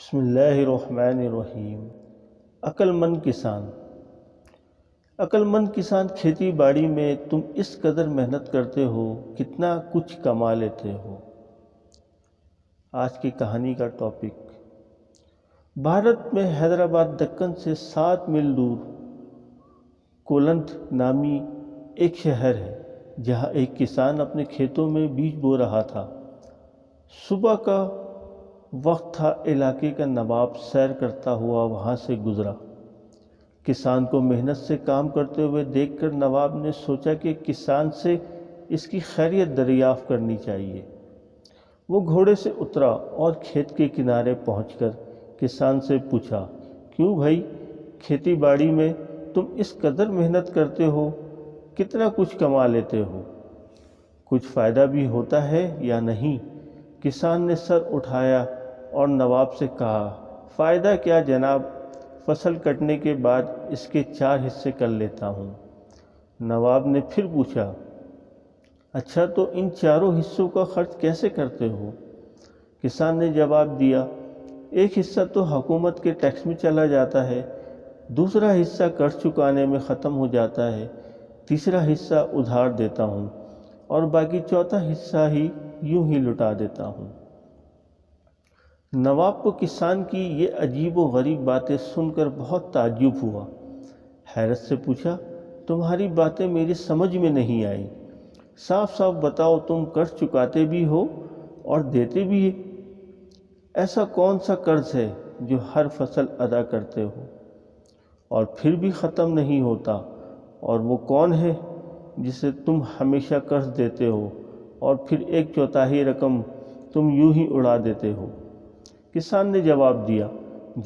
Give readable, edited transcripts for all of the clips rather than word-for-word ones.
بسم اللہ الرحمن الرحیم۔ عقل مند کسان۔ عقل مند کسان کھیتی باڑی میں تم اس قدر محنت کرتے ہو کتنا کچھ کما لیتے ہو۔ آج کی کہانی کا ٹاپک، بھارت میں حیدرآباد دکن سے 7 میل دور کولنتھ نامی ایک شہر ہے جہاں ایک کسان اپنے کھیتوں میں بیج بو رہا تھا۔ صبح کا وقت تھا، علاقے کا نواب سیر کرتا ہوا وہاں سے گزرا۔ کسان کو محنت سے کام کرتے ہوئے دیکھ کر نواب نے سوچا کہ کسان سے اس کی خیریت دریافت کرنی چاہیے۔ وہ گھوڑے سے اترا اور کھیت کے کنارے پہنچ کر کسان سے پوچھا، کیوں بھائی، کھیتی باڑی میں تم اس قدر محنت کرتے ہو، کتنا کچھ کما لیتے ہو، کچھ فائدہ بھی ہوتا ہے یا نہیں؟ کسان نے سر اٹھایا اور نواب سے کہا، فائدہ کیا جناب، فصل کٹنے کے بعد اس کے 4 حصے کر لیتا ہوں۔ نواب نے پھر پوچھا، اچھا تو ان 4 حصوں کا خرچ کیسے کرتے ہو؟ کسان نے جواب دیا، ایک حصہ تو حکومت کے ٹیکس میں چلا جاتا ہے، دوسرا حصہ قرض چکانے میں ختم ہو جاتا ہے، تیسرا حصہ ادھار دیتا ہوں اور باقی چوتھا حصہ ہی یوں ہی لٹا دیتا ہوں۔ نواب کو کسان کی یہ عجیب و غریب باتیں سن کر بہت تعجب ہوا۔ حیرت سے پوچھا، تمہاری باتیں میری سمجھ میں نہیں آئی، صاف صاف بتاؤ، تم قرض چکاتے بھی ہو اور دیتے بھی؟ ایسا کون سا قرض ہے جو ہر فصل ادا کرتے ہو اور پھر بھی ختم نہیں ہوتا، اور وہ کون ہے جسے تم ہمیشہ قرض دیتے ہو اور پھر 1/4 رقم تم یوں ہی اڑا دیتے ہو؟ کسان نے جواب دیا،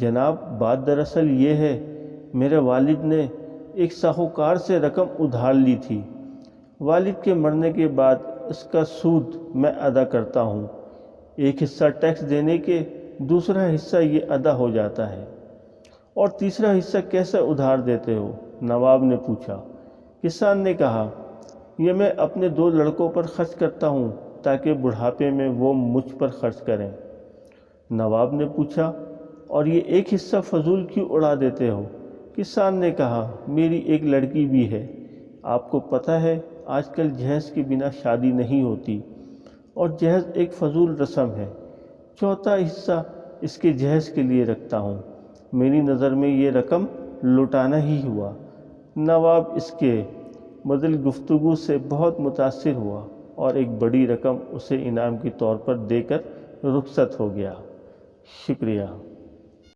جناب بات دراصل یہ ہے، میرے والد نے ایک ساہوکار سے رقم ادھار لی تھی، والد کے مرنے کے بعد اس کا سود میں ادا کرتا ہوں، ایک حصہ ٹیکس دینے کے، دوسرا حصہ یہ ادا ہو جاتا ہے، اور تیسرا حصہ کیسے ادھار دیتے ہو؟ نواب نے پوچھا۔ کسان نے کہا، یہ میں اپنے 2 لڑکوں پر خرچ کرتا ہوں تاکہ بڑھاپے میں وہ مجھ پر خرچ کریں۔ نواب نے پوچھا، اور یہ ایک حصہ فضول کیوں اڑا دیتے ہو؟ کسان نے کہا، میری ایک لڑکی بھی ہے، آپ کو پتہ ہے آج کل جہیز کے بنا شادی نہیں ہوتی، اور جہیز ایک فضول رسم ہے، چوتھا حصہ اس کے جہیز کے لیے رکھتا ہوں، میری نظر میں یہ رقم لٹانا ہی ہوا۔ نواب اس کے مدل گفتگو سے بہت متاثر ہوا اور ایک بڑی رقم اسے انعام کے طور پر دے کر رخصت ہو گیا۔ شکریہ۔